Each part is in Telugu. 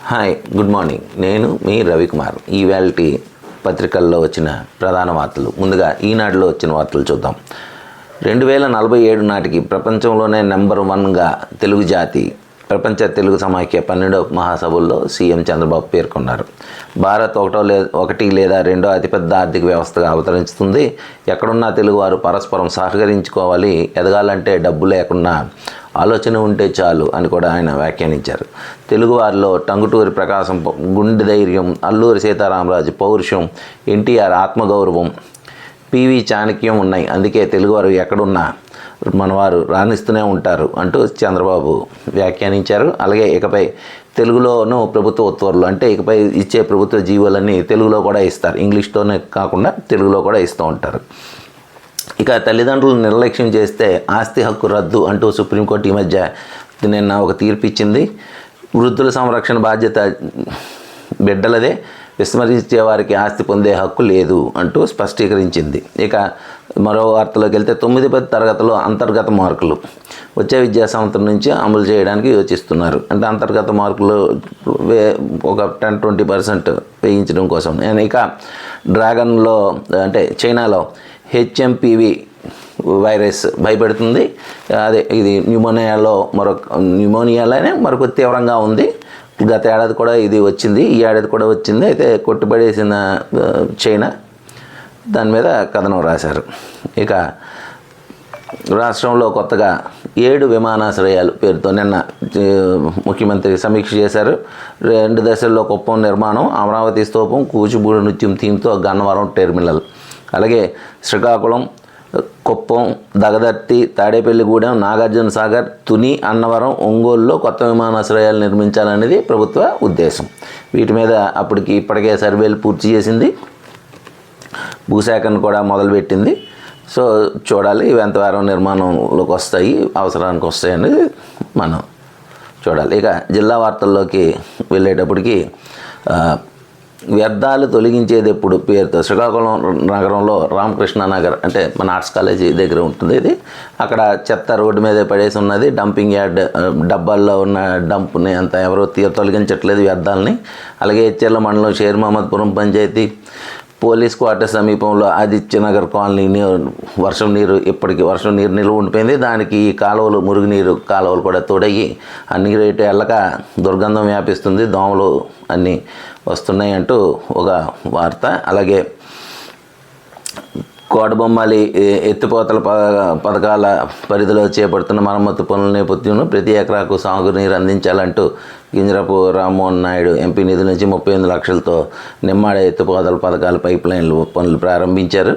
Hi, good morning. నేను మీ రవికుమార్. ఈవేళటి పత్రికల్లో వచ్చిన ప్రధాన వార్తలు. ముందుగా ఈనాడులో వచ్చిన వార్తలు చూద్దాం. 2047 నాటికి ప్రపంచంలోనే నెంబర్ 1గా తెలుగు జాతి ప్రపంచ తెలుగు సమాఖ్య 12వ మహాసభల్లో సీఎం చంద్రబాబు పేర్కొన్నారు. భారత్ ఒకటి లేదా రెండో అతిపెద్ద ఆర్థిక వ్యవస్థగా అవతరించుతుంది. ఎక్కడున్నా తెలుగువారు పరస్పరం సహకరించుకోవాలి. ఎదగాలంటే డబ్బు లేకున్నా ఆలోచన ఉంటే చాలు అని కూడా ఆయన వ్యాఖ్యానించారు. తెలుగువారిలో టంగుటూరి ప్రకాశం గుండె ధైర్యం, అల్లూరి సీతారామరాజు పౌరుషం, ఎన్టీఆర్ ఆత్మగౌరవం, పివి చాణక్యం ఉన్నాయి. అందుకే తెలుగువారు ఎక్కడున్నా మనవారు రాణిస్తూనే ఉంటారు అంటూ చంద్రబాబు వ్యాఖ్యానించారు. అలాగే ఇకపై తెలుగులోనూ ప్రభుత్వ ఉత్తర్వులు అంటే ఇకపై ఇచ్చే ప్రభుత్వ జీవోలన్నీ తెలుగులో కూడా ఇస్తారు. ఇంగ్లీష్తోనే కాకుండా తెలుగులో కూడా ఇస్తూ ఉంటారు. ఇక తల్లిదండ్రులు నిర్లక్ష్యం చేస్తే ఆస్తి హక్కు రద్దు అంటూ సుప్రీంకోర్టు ఈ మధ్య నిన్న ఒక తీర్పు ఇచ్చింది. వృద్ధుల సంరక్షణ బాధ్యత బిడ్డలదే, విస్మరించే వారికి ఆస్తి పొందే హక్కు లేదు అంటూ స్పష్టీకరించింది. ఇక మరో వార్తలోకి వెళ్తే 9-10 తరగతిలో అంతర్గత మార్కులు వచ్చే విద్యా సంవత్సరం నుంచి అమలు చేయడానికి యోచిస్తున్నారు. అంటే అంతర్గత మార్కులు ఒక 10-20% వేయించడం కోసం. ఇక డ్రాగన్లో అంటే చైనాలో హెచ్ఎంపివి వైరస్ భయపెడుతుంది. అదే ఇది న్యూమోనియాలోనే మరొక తీవ్రంగా ఉంది. గత ఏడాది కూడా ఇది వచ్చింది, ఈ ఏడాది కూడా వచ్చింది. అయితే కొట్టుబడేసిన చైనా దాని మీద కథనం రాశారు. ఇక రాష్ట్రంలో కొత్తగా 7 విమానాశ్రయాలు పేరుతో నిన్న ముఖ్యమంత్రి సమీక్ష చేశారు. 2 దశల్లో కుప్పం నిర్మాణం, అమరావతి స్తూపం, కూచిపూడి నృత్యం థీమ్తో గన్నవరం టెర్మినల్, అలాగే శ్రీకాకుళం, కుప్పం, దగదర్తి, తాడేపల్లిగూడెం, నాగార్జున సాగర్, తుని, అన్నవరం, ఒంగోలులో కొత్త విమానాశ్రయాలు నిర్మించాలనేది ప్రభుత్వ ఉద్దేశం. వీటి మీద ఇప్పటికే సర్వేలు పూర్తి చేసింది, భూసేకరణ కూడా మొదలుపెట్టింది. సో చూడాలి ఇవి ఎంతవారం నిర్మాణంలోకి వస్తాయి, అవసరానికి వస్తాయి అనేది మనం చూడాలి. ఇక జిల్లా వార్తల్లోకి వెళ్ళేటప్పటికి వ్యర్థాలు తొలగించేది ఎప్పుడు పేరుతో శ్రీకాకుళం నగరంలో రామకృష్ణ నగర్ అంటే మన ఆర్ట్స్ కాలేజీ దగ్గర ఉంటుంది. ఇది అక్కడ చెత్త రోడ్డు మీదే పడేసి ఉన్నది. డంపింగ్ యార్డ్ డబ్బాల్లో ఉన్న డంప్ని అంతా ఎవరో తొలగించట్లేదు వ్యర్థాలని. అలాగే హెచ్ఎల్ మండలం షేర్ మహమ్మద్పురం పంచాయతీ పోలీస్ క్వార్టర్ సమీపంలో ఆదిత్యనగర్ కాలనీ వర్షం నీరు నిల్వ ఉండిపోయింది. దానికి ఈ కాలువలు మురుగునీరు కాలువలు కూడా తోడయ్యి ఆ నీరు ఇటు వెళ్ళక దుర్గంధం వ్యాపిస్తుంది, దోమలు అన్నీ వస్తున్నాయి అంటూ ఒక వార్త. అలాగే కోటబొమ్మాలి ఎత్తిపోతల పథకాల పరిధిలో చేపడుతున్న మరమ్మతు పనుల నేపథ్యంలో ప్రతి ఎకరాకు సాగునీరు అందించాలంటూ గింజరపు రామ్మోహన్ నాయుడు ఎంపీ నిధుల నుంచి 38 లక్షలతో నిమ్మాడ ఎత్తిపోతల పథకాల పైప్ లైన్లు పనులు ప్రారంభించారు.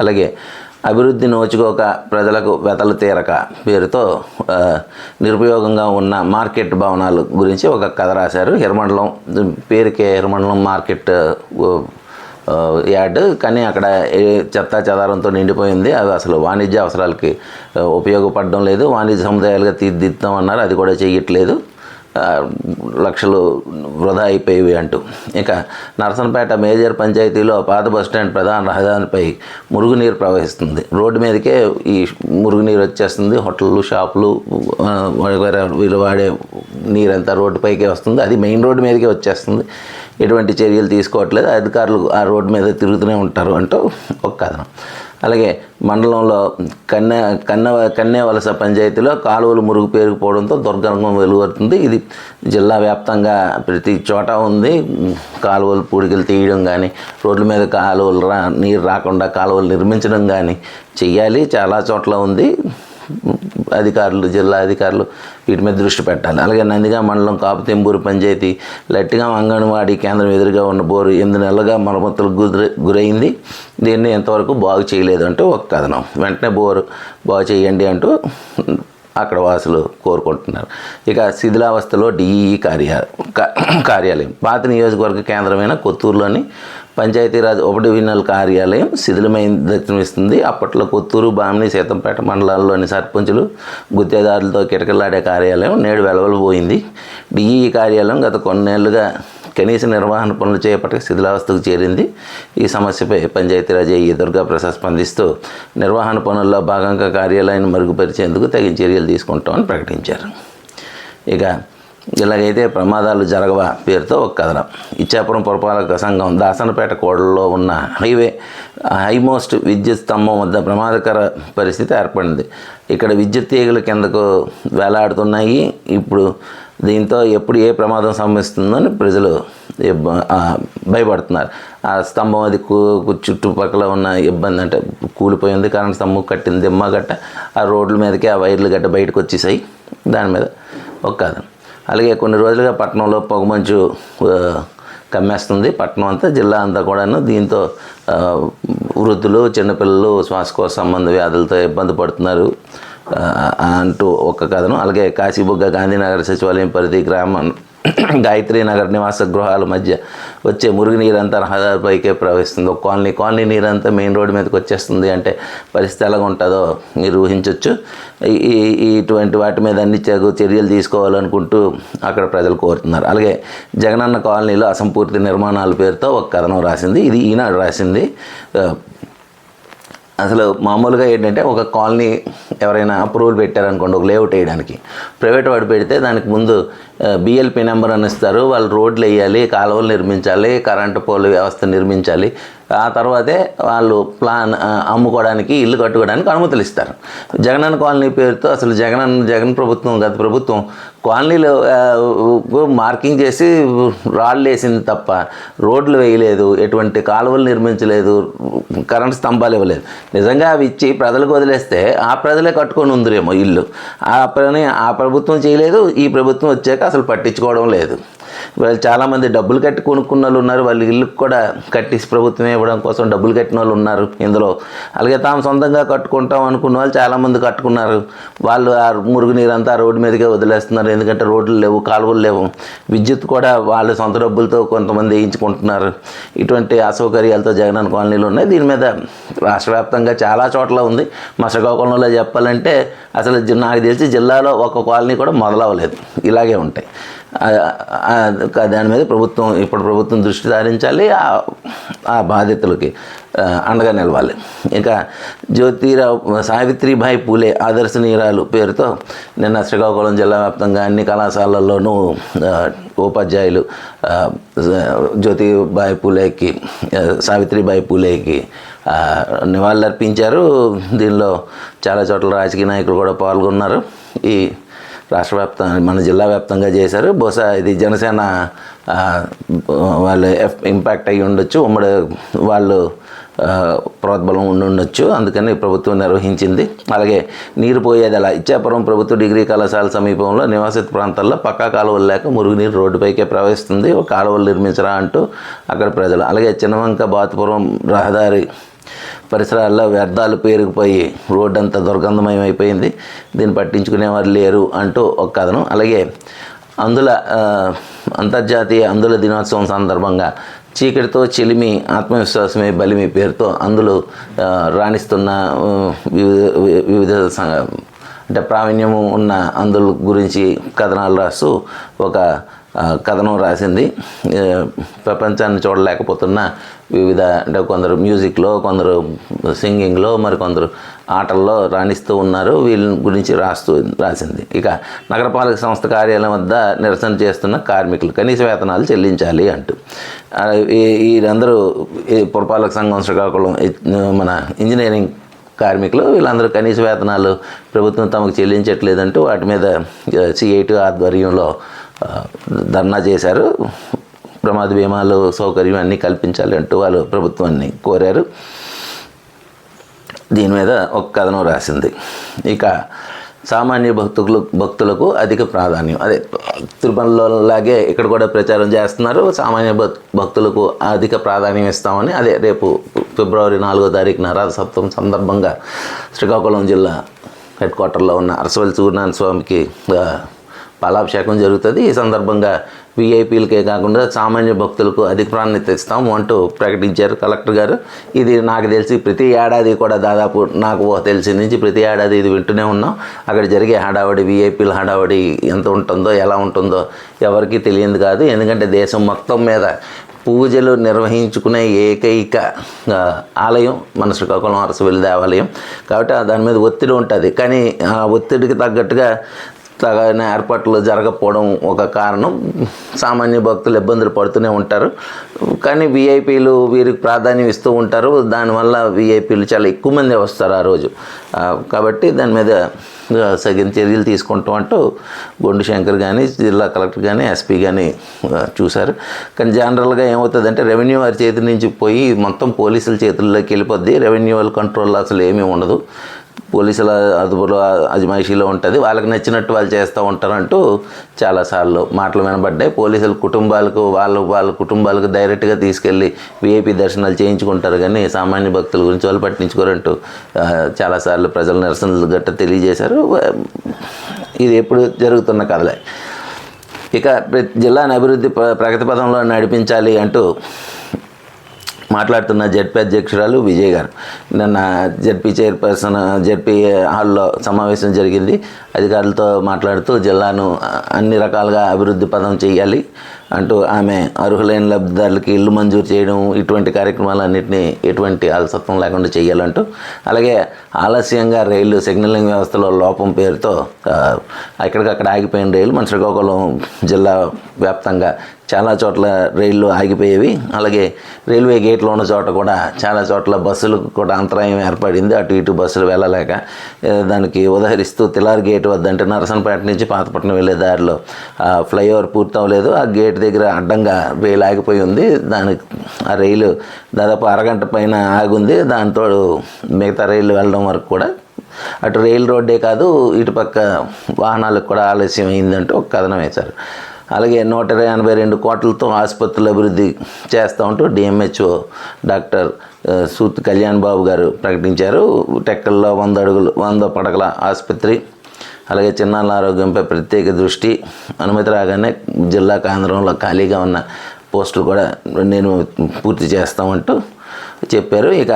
అలాగే అభివృద్ధి నోచుకోక ప్రజలకు వెతలు తీరక పేరుతో నిరుపయోగంగా ఉన్న మార్కెట్ భవనాల గురించి ఒక కథ రాశారు. హిరమండలం పేరుకే హిరమండలం మార్కెట్ యార్డ్, కానీ అక్కడ చెత్త చెదారంతో నిండిపోయింది. అది అసలు వాణిజ్య అవసరాలకి ఉపయోగపడడం లేదు. వాణిజ్య సముదాయాలుగా తీర్చిదిద్దామన్నారు, అది కూడా చేయట్లేదు. లక్షలు వృధా అయిపోయేవి అంటూ. ఇక నరసనపేట మేజర్ పంచాయతీలో పాత బస్టాండ్ ప్రధాన రహదారిపై మురుగునీరు ప్రవహిస్తుంది. రోడ్డు మీదకే ఈ మురుగునీరు వచ్చేస్తుంది. హోటళ్ళు, షాపులు, వీళ్ళు వాడే నీరంతా రోడ్డుపైకే వస్తుంది. అది మెయిన్ రోడ్డు మీదకే వచ్చేస్తుంది. ఎటువంటి చర్యలు తీసుకోవట్లేదు, అధికారులు ఆ రోడ్డు మీద తిరుగుతూనే ఉంటారు అంటూ ఒక కథనం. అలాగే మండలంలో కన్నేవలస పంచాయతీలో కాలువలు మురుగు పేరుకుపోవడంతో దుర్గంధం వెలువడుతుంది. ఇది జిల్లా వ్యాప్తంగా ప్రతి చోట ఉంది. కాలువలు పూడికలు తీయడం కానీ, రోడ్ల మీద నీరు రాకుండా కాలువలు నిర్మించడం కానీ చెయ్యాలి. చాలా చోట్ల ఉంది. జిల్లా అధికారులు వీటి మీద దృష్టి పెట్టాలి. అలాగే నందిగా మండలం కాపుతెంబూరు పంచాయతీ లట్టిగా అంగన్వాడీ కేంద్రం ఎదురుగా ఉన్న బోరు 8 నెలలుగా మరమ్మతులకు గురైంది. దీన్ని ఎంతవరకు బాగు చేయలేదు అంటూ ఒక కథనం. వెంటనే బోరు బాగు చేయండి అంటూ అక్కడ వాసులు కోరుకుంటున్నారు. ఇక శిథిలావస్థలో డిఈఈ కార్యాలయం పాత నియోజకవర్గ కేంద్రమైన కొత్తూరులోని పంచాయతీరాజ్ 1 డివిజనల్ కార్యాలయం శిథిలమైన దర్శనమిస్తుంది. అప్పట్లో కొత్తూరు, బామిని, సీతంపేట మండలాల్లోని సర్పంచులు, గుత్తేదారులతో కిటకిలాడే కార్యాలయం నేడు వెలవెలబోయింది. డిఈఈ కార్యాలయం గత కొన్నేళ్లుగా కనీస నిర్వహణ పనులు చేపట్టి శిథిలావస్థకు చేరింది. ఈ సమస్యపై పంచాయతీరాజ్ ఏఈ దుర్గాప్రసాద్ స్పందిస్తూ నిర్వహణ పనుల్లో భాగంగా కార్యాలయాన్ని మరుగుపరిచేందుకు తగిన చర్యలు తీసుకుంటామని ప్రకటించారు. ఇక ఇలాగైతే ప్రమాదాలు జరగవా పేరుతో ఒక కథనం. ఇచ్చాపురం పురపాలక సంఘం దాసనపేట కోడల్లో ఉన్న హైమోస్ట్ విద్యుత్ స్తంభం వద్ద ప్రమాదకర పరిస్థితి ఏర్పడింది. ఇక్కడ విద్యుత్ తీగలు కిందకు వేలాడుతున్నాయి. ఇప్పుడు దీంతో ఎప్పుడు ఏ ప్రమాదం సంభవిస్తుందో అని ప్రజలు భయపడుతున్నారు. ఆ స్తంభం అది చుట్టుపక్కల ఉన్న ఇబ్బంది అంటే కూలిపోయింది, కరెంట్ స్తంభం కట్టింది, దిమ్మ గట్ట ఆ రోడ్ల మీదకి ఆ వైర్లు గట్ట బయటకు వచ్చేసాయి. దాని మీద ఒక కథ. అలాగే కొన్ని రోజులుగా పట్టణంలో పొగమంచు కమ్మేస్తుంది. పట్టణం అంతా, జిల్లా అంతా కూడాను. దీంతో వృద్ధులు, చిన్నపిల్లలు శ్వాసకోశ సంబంధ వ్యాధులతో ఇబ్బంది పడుతున్నారు అంటూ ఒక కథనం. అలాగే కాశీబుగ్గ గాంధీనగర్ సచివాలయం పరిధి గ్రామం గాయత్రి నగర్ నివాస గృహాల మధ్య వచ్చే మురుగు నీరంతా రహదారిపైకే ప్రవహిస్తుంది. ఒక కాలనీ నీరంతా మెయిన్ రోడ్డు మీదకి వచ్చేస్తుంది. అంటే పరిస్థితి ఎలాగ ఉంటుందో మీరు ఊహించవచ్చు. ఇటువంటి వాటి మీద అన్ని చర్యలు తీసుకోవాలనుకుంటూ అక్కడ ప్రజలు కోరుతున్నారు. అలాగే జగనన్న కాలనీలో అసంపూర్తి నిర్మాణాల పేరుతో ఒక కథనం రాసింది. ఇది ఈనాడు రాసింది. అసలు మామూలుగా ఏంటంటే ఒక కాలనీ ఎవరైనా అప్రూవల్ పెట్టారనుకోండి, ఒక లేఅవుట్ వేయడానికి, ప్రైవేట్ వాడు పెడితే దానికి ముందు బిఎల్పి నెంబర్ అని ఇస్తారు. వాళ్ళు రోడ్లు వేయాలి, కాలువలు నిర్మించాలి, కరెంటు పోల్ వ్యవస్థ నిర్మించాలి. ఆ తర్వాతే వాళ్ళు ప్లాన్ అమ్ముకోవడానికి, ఇల్లు కట్టుకోవడానికి అనుమతులు ఇస్తారు. జగనన్న కాలనీ పేరుతో అసలు జగన్ ప్రభుత్వం, గత ప్రభుత్వం కాలనీలో మార్కింగ్ చేసి రాళ్ళు వేసింది తప్ప రోడ్లు వేయలేదు, ఎటువంటి కాలువలు నిర్మించలేదు, కరెంట్ స్తంభాలు ఇవ్వలేదు. నిజంగా అవి ఇచ్చి ప్రజలకు వదిలేస్తే ఆ ప్రజలే కట్టుకొని ఉందిరేమో ఇల్లు. ఆ పని ఆ ప్రభుత్వం చేయలేదు. ఈ ప్రభుత్వం వచ్చాక అసలు పట్టించుకోవడం లేదు. వాళ్ళు చాలామంది డబ్బులు కట్టి కొనుక్కున్న వాళ్ళు ఉన్నారు. వాళ్ళు ఇల్లుకు కూడా కట్టి ప్రభుత్వమే ఇవ్వడం కోసం డబ్బులు కట్టిన వాళ్ళు ఉన్నారు ఇందులో. అలాగే తాము సొంతంగా కట్టుకుంటాం అనుకున్న వాళ్ళు చాలామంది కట్టుకున్నారు. వాళ్ళు ఆ మురుగు నీరంతా రోడ్డు మీదకే వదిలేస్తున్నారు. ఎందుకంటే రోడ్లు లేవు, కాలువలు లేవు. విద్యుత్ కూడా వాళ్ళు సొంత డబ్బులతో కొంతమంది వేయించుకుంటున్నారు. ఇటువంటి అసౌకర్యాలతో జగనన్న కాలనీలు ఉన్నాయి. దీని మీద రాష్ట్ర వ్యాప్తంగా చాలా చోట్ల ఉంది. మా శ్రీకాకుళంలో చెప్పాలంటే అసలు నాకు తెలిసి జిల్లాలో ఒక కాలనీ కూడా మొదలవ్వలేదు. ఇలాగే ఉంటాయి. దాని మీద ప్రభుత్వం దృష్టి సారించాలి. ఆ బాధితులకి అండగా నిలవాలి. ఇంకా సావిత్రిబాయి పూలే ఆదర్శనీయురాలు పేరుతో నిన్న శ్రీకాకుళం జిల్లా వ్యాప్తంగా అన్ని కళాశాలల్లోనూ ఉపాధ్యాయులు సావిత్రిబాయి పూలేకి నివాళులర్పించారు. దీనిలో చాలా చోట్ల రాజకీయ నాయకులు కూడా పాల్గొన్నారు. ఈ రాష్ట్ర వ్యాప్తంగా, మన జిల్లా వ్యాప్తంగా చేశారు. బహుశా ఇది జనసేన వాళ్ళు ఇంపాక్ట్ అయ్యి ఉండొచ్చు, ఉమ్మడి వాళ్ళు ప్రోద్బలం ఉండొచ్చు. అందుకని ప్రభుత్వం నిర్వహించింది. అలాగే నీరు పోయేది అలా ఇచ్చాపురం ప్రభుత్వ డిగ్రీ కళాశాల సమీపంలో నివాసిత ప్రాంతాల్లో పక్కా కాలువలు లేక మురుగునీరు రోడ్డుపైకే ప్రవహిస్తుంది. ఒక కాలువలు నిర్మించరా అంటూ అక్కడ ప్రజలు. అలాగే చిన్నవంక బాతుపురం రహదారి పరిసరాల్లో వ్యర్థాలు పేరుకుపోయి రోడ్డు అంతా దుర్గంధమయం అయిపోయింది. దీన్ని పట్టించుకునేవారు లేరు అంటూ ఒక కథనం. అలాగే అంతర్జాతీయ అందుల దినోత్సవం సందర్భంగా చీకటితో చెలిమి ఆత్మవిశ్వాసమే బలిమి పేరుతో అందులు రాణిస్తున్న వివిధ అంటే ప్రావీణ్యము ఉన్న అందుల గురించి కథనాలు రాస్తూ ఒక కథనం రాసింది. ప్రపంచాన్ని చూడలేకపోతున్న వివిధ అంటే కొందరు మ్యూజిక్లో, కొందరు సింగింగ్లో, మరికొందరు ఆటల్లో రాణిస్తూ ఉన్నారు. వీళ్ళ గురించి రాసింది. ఇక నగరపాలక సంస్థ కార్యాలయం వద్ద నిరసన చేస్తున్న కార్మికులు కనీస వేతనాలు చెల్లించాలి అంటూ వీరందరూ పురపాలక సంఘం శ్రీకాకుళం మన ఇంజనీరింగ్ కార్మికులు వీళ్ళందరూ కనీస వేతనాలు ప్రభుత్వం తమకు చెల్లించట్లేదంటూ వాటి మీద CIT ఆధ్వర్యంలో ధర్నా చేశారు. ప్రమాద బీమాలు సౌకర్యం అన్నీ కల్పించాలి అంటూ వాళ్ళు ప్రభుత్వాన్ని కోరారు. దీని మీద ఒక కథనం రాసింది. ఇక సామాన్య భక్తులకు అధిక ప్రాధాన్యం, అదే తిరుపతిలో లాగే ఇక్కడ కూడా ప్రచారం చేస్తున్నారు. సామాన్య భక్తులకు అధిక ప్రాధాన్యం ఇస్తామని. అదే రేపు ఫిబ్రవరి 4వ తారీఖున రథసప్తమి సందర్భంగా శ్రీకాకుళం జిల్లా హెడ్ క్వార్టర్లో ఉన్న అరసవల్లి సూర్యనారాయణ స్వామికి పాలాభిషేకం జరుగుతుంది. ఈ సందర్భంగా VIPలకే కాకుండా సామాన్య భక్తులకు అధిక ప్రాధాన్యత ఇస్తాము అంటూ ప్రకటించారు కలెక్టర్ గారు. ఇది నాకు తెలిసి ప్రతి ఏడాది కూడా దాదాపు నాకు తెలిసి నుంచి ప్రతి ఏడాది ఇది వింటూనే ఉన్నాం. అక్కడ జరిగే హడావడి, VIPల హడావడి ఎంత ఉంటుందో, ఎలా ఉంటుందో ఎవరికీ తెలియదు కాదు. ఎందుకంటే దేశం మొత్తం మీద పూజలు నిర్వహించుకునే ఏకైక ఆలయం మన శ్రీకాకుళం అరసవల్లి దేవాలయం. కాబట్టి దాని మీద ఒత్తిడి ఉంటుంది. కానీ ఆ ఒత్తిడికి తగ్గట్టుగా తగిన ఏర్పాట్లు జరగకపోవడం ఒక కారణం. సామాన్య భక్తులు ఇబ్బందులు పడుతూనే ఉంటారు. కానీ వీఐపీలు వీరికి ప్రాధాన్యం ఇస్తూ ఉంటారు. దానివల్ల వీఐపీలు చాలా ఎక్కువ మంది వస్తారు ఆ రోజు. కాబట్టి దాని మీద సగిన చర్యలు తీసుకుంటాం అంటూ గొండు శంకర్ కానీ, జిల్లా కలెక్టర్ కానీ, ఎస్పీ కానీ చూశారు. కానీ జనరల్గా ఏమవుతుందంటే రెవెన్యూ వారి చేతి నుంచి పోయి మొత్తం పోలీసుల చేతుల్లోకి వెళ్ళిపోద్ది. రెవెన్యూ వాళ్ళ కంట్రోల్ అసలు ఏమీ ఉండదు. పోలీసుల అదుపులో అజమాయిషీలో ఉంటుంది. వాళ్ళకి నచ్చినట్టు వాళ్ళు చేస్తూ ఉంటారంటూ చాలాసార్లు మాటలు వినబడ్డాయి. పోలీసుల కుటుంబాలకు వాళ్ళ కుటుంబాలకు డైరెక్ట్గా తీసుకెళ్ళి వీఐపీ దర్శనాలు చేయించుకుంటారు, కానీ సామాన్య భక్తుల గురించి వాళ్ళు పట్టించుకోరంటూ చాలాసార్లు ప్రజల నిరసనలు గట్ట తెలియజేశారు. ఇది ఎప్పుడు జరుగుతున్న కథలే. ఇక జిల్లాను అభివృద్ధి ప్రగతి పదంలో నడిపించాలి అంటూ మాట్లాడుతున్న జెడ్పీ అధ్యక్షురాలు విజయ్ గారు నిన్న జెడ్పీ చైర్పర్సన్ జెడ్పీ హాల్లో సమావేశం జరిగింది. అధికారులతో మాట్లాడుతూ జిల్లాను అన్ని రకాలుగా అభివృద్ధి పదం చేయాలి అంటూ ఆమె అర్హులైన లబ్ధిదారులకి ఇల్లు మంజూరు చేయడం, ఇటువంటి కార్యక్రమాలన్నింటినీ ఎటువంటి అలసత్వం లేకుండా చేయాలంటూ, అలాగే ఆలస్యంగా రైలు సిగ్నలింగ్ వ్యవస్థలో లోపం పేరుతో ఎక్కడికక్కడ ఆగిపోయిన రైలు మన శ్రీకాకుళం జిల్లా వ్యాప్తంగా చాలా చోట్ల రైళ్ళు ఆగిపోయేవి. అలాగే రైల్వే గేట్లో ఉన్న చోట కూడా చాలా చోట్ల బస్సులకు కూడా అంతరాయం ఏర్పడింది. అటు ఇటు బస్సులు వెళ్ళలేక దానికి ఉదహరిస్తూ తిలార్ గేట్ వద్ద, అంటే నరసనపేట నుంచి పాతపట్నం వెళ్ళే దారిలో ఫ్లైఓవర్ పూర్తి అవ్వలేదు. ఆ గేట్ దగ్గర అడ్డంగా రైలు ఆగిపోయి ఉంది. దానికి ఆ రైలు దాదాపు అరగంట పైన ఆగుంది. దాంతో మిగతా రైళ్ళు వెళ్ళడం వరకు కూడా అటు రైలు రోడ్డే కాదు, ఇటుపక్క వాహనాలకు కూడా ఆలస్యం అయిందంటూ ఒక కథనం వేశారు. అలాగే 182 కోట్లతో ఆసుపత్రులు అభివృద్ధి చేస్తూ ఉంటూ డిఎంహెచ్ఓ డాక్టర్ సూత్ కళ్యాణ్ బాబు గారు ప్రకటించారు. టెక్కల్లో 100 పడకల ఆసుపత్రి, అలాగే చిన్నారుల ఆరోగ్యంపై ప్రత్యేక దృష్టి, అనుమతి రాగానే జిల్లా కేంద్రంలో ఖాళీగా ఉన్న పోస్టులు కూడా నేను పూర్తి చేస్తామంటూ చెప్పారు. ఇక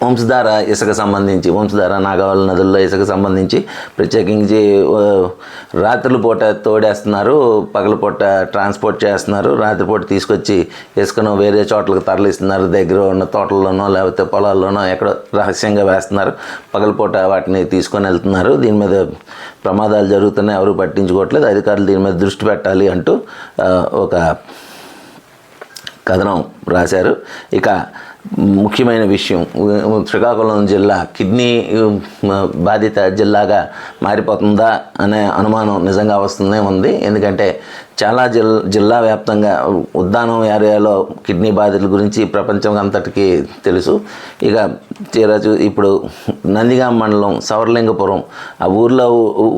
వంశధార ఇసుక సంబంధించి, వంశధార నాగావళి నదుల్లో ఇసుక సంబంధించి ప్రత్యేకించి రాత్రుల పూట తోడేస్తున్నారు, పగల పూట ట్రాన్స్పోర్ట్ చేస్తున్నారు. రాత్రిపూట తీసుకొచ్చి ఇసుకను వేరే చోట్లకు తరలిస్తున్నారు. దగ్గర ఉన్న తోటల్లోనో లేకపోతే పొలాల్లోనో ఎక్కడో రహస్యంగా వేస్తున్నారు. పగలపూట వాటిని తీసుకొని వెళ్తున్నారు. దీని మీద ప్రమాదాలు జరుగుతున్నాయి, ఎవరు పట్టించుకోవట్లేదు. అధికారులు దీని మీద దృష్టి పెట్టాలి అంటూ ఒక కథనం రాశారు. ఇక ముఖ్యమైన విషయం, శ్రీకాకుళం జిల్లా కిడ్నీ బాధిత జిల్లాగా మారిపోతుందా అనే అనుమానం నిజంగా వస్తూనే ఉంది. ఎందుకంటే చాలా జిల్లా వ్యాప్తంగా ఉద్దానం ఏరియాలో కిడ్నీ బాధితుల గురించి ప్రపంచం అంతటికీ తెలుసు. ఇక ఇప్పుడు నందిగామ మండలం సవర్లింగపురం, ఆ ఊర్లో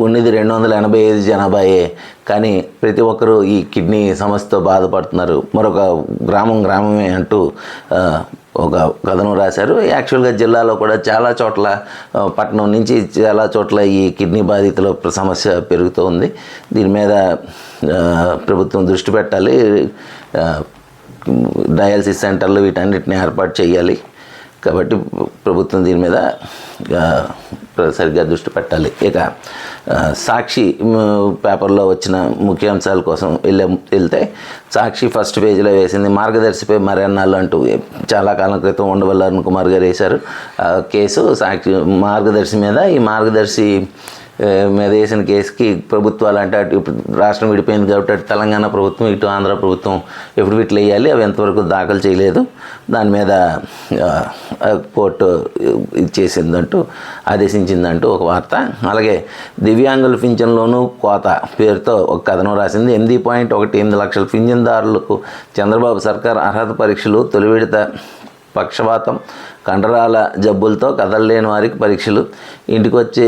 ఉన్నది 285 జనాభాయే, కానీ ప్రతి ఒక్కరూ ఈ కిడ్నీ సమస్యతో బాధపడుతున్నారు. మరొక గ్రామమే అంటూ ఒక కథనం రాశారు. యాక్చువల్గా జిల్లాలో కూడా చాలా చోట్ల, పట్టణం నుంచి చాలా చోట్ల ఈ కిడ్నీ బాధితుల సమస్య పెరుగుతూ ఉంది. దీని మీద ప్రభుత్వం దృష్టి పెట్టాలి. డయాలసిస్ సెంటర్లు వీటన్నిటిని ఏర్పాటు చేయాలి. కాబట్టి ప్రభుత్వం దీని మీద సరిగ్గా దృష్టి పెట్టాలి. ఇక సాక్షి పేపర్లో వచ్చిన ముఖ్యాంశాల కోసం వెళ్తే సాక్షి ఫస్ట్ పేజీలో వేసింది మార్గదర్శిపై మరెన్నాళ్ళు అంటూ చాలా కాలం క్రితం ఉండవల్లి అరుణ్ కుమార్ గారు వేశారు కేసు. సాక్షి మార్గదర్శి మీద, ఈ మార్గదర్శి మీద వేసిన కేసుకి ప్రభుత్వాలు అంటే అటు ఇప్పుడు రాష్ట్రం విడిపోయింది కాబట్టి అటు తెలంగాణ ప్రభుత్వం ఇటు ఆంధ్ర ప్రభుత్వం ఎప్పుడు వీటిలో వేయాలి, అవి ఎంతవరకు దాఖలు చేయలేదు. దాని మీద కోర్టు ఇచ్చేసిందంటూ ఆదేశించిందంటూ ఒక వార్త. అలాగే దివ్యాంగుల పింఛన్లోనూ కోత పేరుతో ఒక కథనం రాసింది. 8.18 లక్షల పింఛన్దారులకు చంద్రబాబు సర్కార్ అర్హత పరీక్షలు, తొలి విడత పక్షవాతం, కండరాల జబ్బులతో కదలలేని వారికి పరీక్షలు, ఇంటికి వచ్చి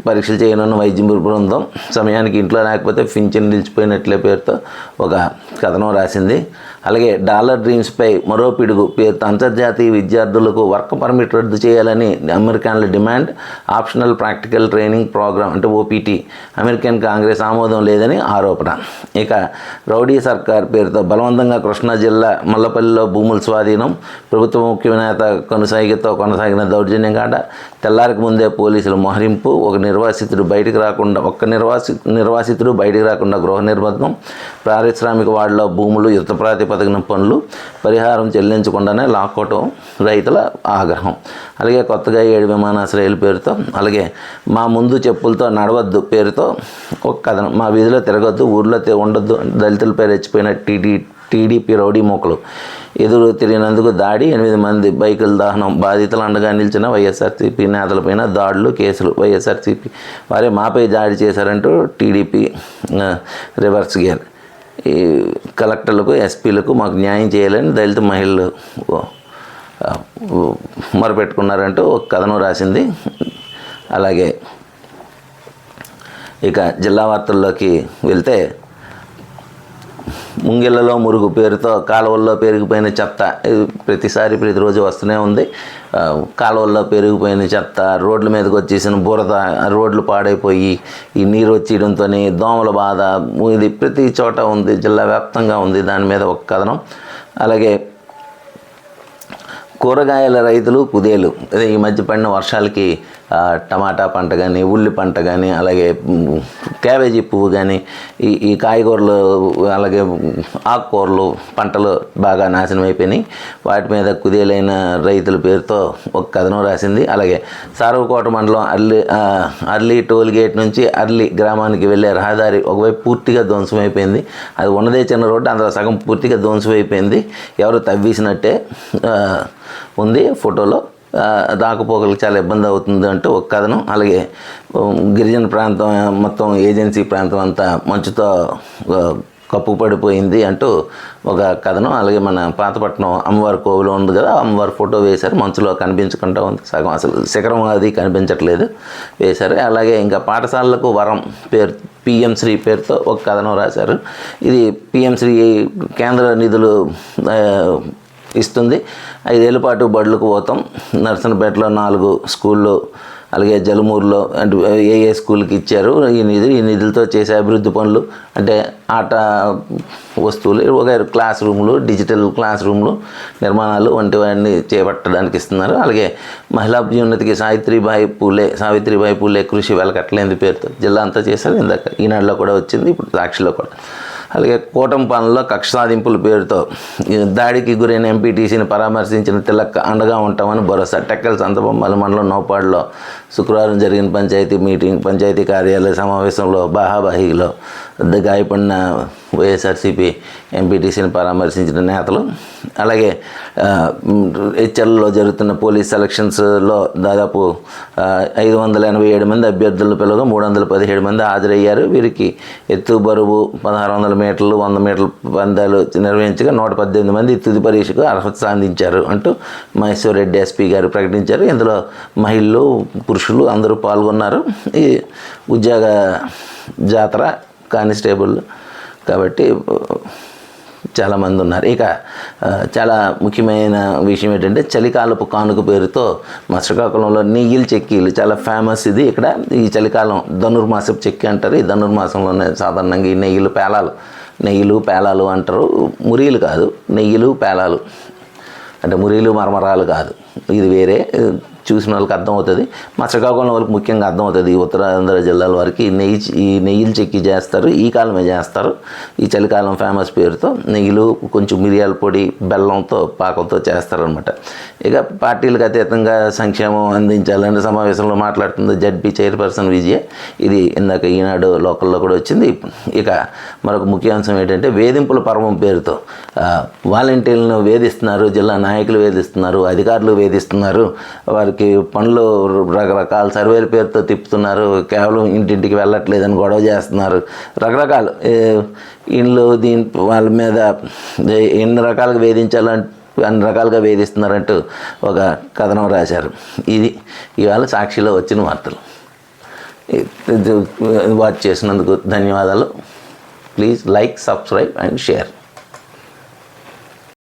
పరీక్షలు చేయనున్న వైద్య బృందం, సమయానికి ఇంట్లో లేకపోతే పింఛన్ నిలిచిపోయినట్లే పేరుతో ఒక కథనం రాసింది. అలాగే డాలర్ డ్రీమ్స్పై మరో పిడుగు పేరుతో అంతర్జాతీయ విద్యార్థులకు వర్క్ పర్మిట్ రద్దు చేయాలని అమెరికన్ల demand, optional practical training program అంటే ఓపీటీ అమెరికన్ కాంగ్రెస్ ఆమోదం లేదని ఆరోపణ. ఇక రౌడీ సర్కార్ పేరుతో బలవంతంగా కృష్ణా జిల్లా మల్లపల్లిలో భూముల స్వాధీనం, ప్రభుత్వ ముఖ్య నేత కను కనుసైగతో కొనసాగిన దౌర్జన్యం కాడ తెల్లారికి ముందే పోలీసులు మోహరింపు, ఒక నిర్వాసితుడు బయటికి రాకుండా నిర్వాసితుడు బయటికి రాకుండా గృహ నిర్బంధం, పారిశ్రామిక వాడలో భూములు యుద్ధ ప్రాతిపదికన పనులు పరిహారం చెల్లించకుండానే లాక్కోవటం రైతుల ఆగ్రహం. అలాగే కొత్తగా 7 విమానాశ్రయాల పేరుతో, అలాగే మా ముందు చెప్పులతో నడవద్దు పేరుతో ఒక కథనం, మా వీధిలో తిరగొద్దు, ఊర్లో ఉండొద్దు, దళితులపై రెచ్చిపోయిన టీడీపీ రౌడీ మూకలు ఎదురు తిరిగినందుకు దాడి, 8 మంది బైకుల దహనం, బాధితులు అండగా నిలిచిన వైఎస్ఆర్సీపీ నేతలపైన దాడులు, కేసులు, వైఎస్ఆర్సీపీ వారే మాపై దాడి చేశారంటూ టీడీపీ రివర్స్ గేర్. ఈ కలెక్టర్లకు ఎస్పీలకు మాకు న్యాయం చేయాలని దళిత మహిళలు మొరపెట్టుకున్నారంటూ ఒక కథనం రాసింది. అలాగే ఇక జిల్లా వార్తల్లోకి వెళ్తే, ముంగిళ్ళలో మురుగు పేరుతో కాలువల్లో పెరిగిపోయిన చెత్త ప్రతిరోజు వస్తూనే ఉంది. కాలువల్లో పెరిగిపోయిన చెత్త, రోడ్ల మీదకి వచ్చేసిన బురద, రోడ్లు పాడైపోయి ఈ నీరు వచ్చేయడంతో దోమల బాధ ఇది ప్రతి చోట ఉంది, జిల్లా వ్యాప్తంగా ఉంది. దాని మీద ఒక కథనం. అలాగే కూరగాయల రైతులు కుదేలు, ఈ మధ్య పడిన వర్షాలకి టమాటా పంట కానీ, ఉల్లి పంట కానీ, అలాగే క్యాబేజీ పువ్వు కానీ, ఈ కాయగూరలు అలాగే ఆకుకూరలు పంటలు బాగా నాశనం అయిపోయినాయి. వాటి మీద కుదేలైన రైతుల పేరుతో ఒక కథనం రాసింది. అలాగే సారవకోట మండలం అర్లీ టోల్ గేట్ నుంచి అర్లీ గ్రామానికి వెళ్ళే రహదారి ఒకవైపు పూర్తిగా ధ్వంసం అయిపోయింది. అది ఉన్నదే చిన్న రోడ్డు, అందులో సగం పూర్తిగా ధ్వంసం అయిపోయింది. ఎవరు తవ్వేసినట్టే ఉంది ఫోటోలో. రాకపోకలకు చాలా ఇబ్బంది అవుతుంది అంటూ ఒక కథనం. అలాగే గిరిజన ప్రాంతం మొత్తం ఏజెన్సీ ప్రాంతం అంతా మంచుతో కప్పు పడిపోయింది అంటూ ఒక కథనం. అలాగే మన పాతపట్నం అమ్మవారి కోవిలో ఉంది కదా, అమ్మవారి ఫోటో వేశారు, మంచులో కనిపించకుండా ఉంది, సగం అసలు శిఖరం అది కనిపించట్లేదు వేశారు. అలాగే ఇంకా పాఠశాలలకు వరం పేరు PM శ్రీ పేరుతో ఒక కథనం రాశారు. ఇది PM శ్రీ కేంద్ర నిధులు ఇస్తుంది. 5 ఏళ్ల పాటు బడులకు పోతాం. నర్సనపేటలో 4 స్కూళ్ళు, అలాగే జలమూరులో అంటే ఏ స్కూల్కి ఇచ్చారు ఈ నిధులతో చేసే అభివృద్ధి పనులు అంటే ఆట వస్తువులు, ఒక క్లాస్ రూములు, డిజిటల్ క్లాస్ రూములు నిర్మాణాలు వంటివన్నీ చేపట్టడానికి ఇస్తున్నారు. అలాగే మహిళా అభ్యున్నతికి సావిత్రిబాయి పూలే కృషి వెలకట్లేని పేరుతో జిల్లా అంతా చేశారు. ఇందాక ఈనాడులో కూడా వచ్చింది, ఇప్పుడు సాక్షిలో కూడా. అలాగే కూటంపాలెంలో కక్ష సాధింపుల పేరుతో దాడికి గురైన ఎంపీటీసీని పరామర్శించిన తిలక్ అండగా ఉంటామని భరోసా. టెక్కల్ సంతబొమ్మల మండలం నౌపాడులో శుక్రవారం జరిగిన పంచాయతీ కార్యాలయ సమావేశంలో బాహాబాహిలో గాయపడిన వైఎస్ఆర్సీపీ ఎంపీటీసీని పరామర్శించిన నేతలు. అలాగే హెచ్ఎల్లో జరుగుతున్న పోలీస్ సెలక్షన్స్లో దాదాపు 587 మంది అభ్యర్థులు పిలువగా 317 మంది హాజరయ్యారు. వీరికి ఎత్తు బరువు 1600 మీటర్లు 100 మీటర్ల పందాలు నిర్వహించగా 118 మంది తుది పరీక్షకు అర్హత సాధించారు అంటూ మహేశ్వర్ రెడ్డి ఎస్పీ గారు ప్రకటించారు. ఇందులో మహిళలు పురుషులు అందరూ పాల్గొన్నారు. ఈ ఉద్యోగ జాతర కానిస్టేబుల్ కాబట్టి చాలామంది ఉన్నారు. ఇక చాలా ముఖ్యమైన విషయం ఏంటంటే చలికాలపు కానుక పేరుతో మా శ్రీకాకుళంలో నెయ్యిల చెక్కీలు చాలా ఫేమస్. ఇది ఇక్కడ ఈ చలికాలం ధనుర్మాసపు చెక్కి అంటారు. ఈ ధనుర్మాసంలోనే సాధారణంగా ఈ నెయ్యిలు పేలాలు అంటారు. మురీలు కాదు, నెయ్యిలు పేలాలు అంటే మురీలు మరమరాలు కాదు, ఇది వేరే. చూసిన వాళ్ళకి అర్థమవుతుంది. మా శ్రీకాకుళం వాళ్ళకి ముఖ్యంగా అర్థమవుతుంది. ఈ ఉత్తరాంధ్ర జిల్లాల వారికి ఈ నెయ్యిలు చెక్కి చేస్తారు, ఈ కాలమే చేస్తారు. ఈ చలికాలం ఫేమస్ పేరుతో నెయ్యిలు కొంచెం మిరియాల పొడి బెల్లంతో పాకంతో చేస్తారనమాట. ఇక పార్టీలకు అతీతంగా సంక్షేమం అందించాలని సమావేశంలో మాట్లాడుతుంది జడ్పీ చైర్పర్సన్ విజయ. ఇది ఇందాక ఈనాడు లోకల్లో కూడా వచ్చింది. ఇక మరొక ముఖ్యాంశం ఏంటంటే వేధింపుల పర్వం పేరుతో వాలంటీర్లను వేధిస్తున్నారు, జిల్లా నాయకులు వేధిస్తున్నారు, అధికారులు వేధిస్తున్నారు. వారికి పనులు రకరకాల సర్వేల పేరుతో తిప్పుతున్నారు, కేవలం ఇంటింటికి వెళ్ళట్లేదని గొడవ చేస్తున్నారు. రకరకాలు ఇండ్లు వాళ్ళ మీద ఎన్ని రకాలుగా అన్ని రకాలుగా వేధిస్తున్నారంటూ ఒక కథనం రాశారు. ఇది ఇవాళ సాక్షిలో వచ్చిన వార్తలు. వాచ్ చేసినందుకు ధన్యవాదాలు. Please like, subscribe and share.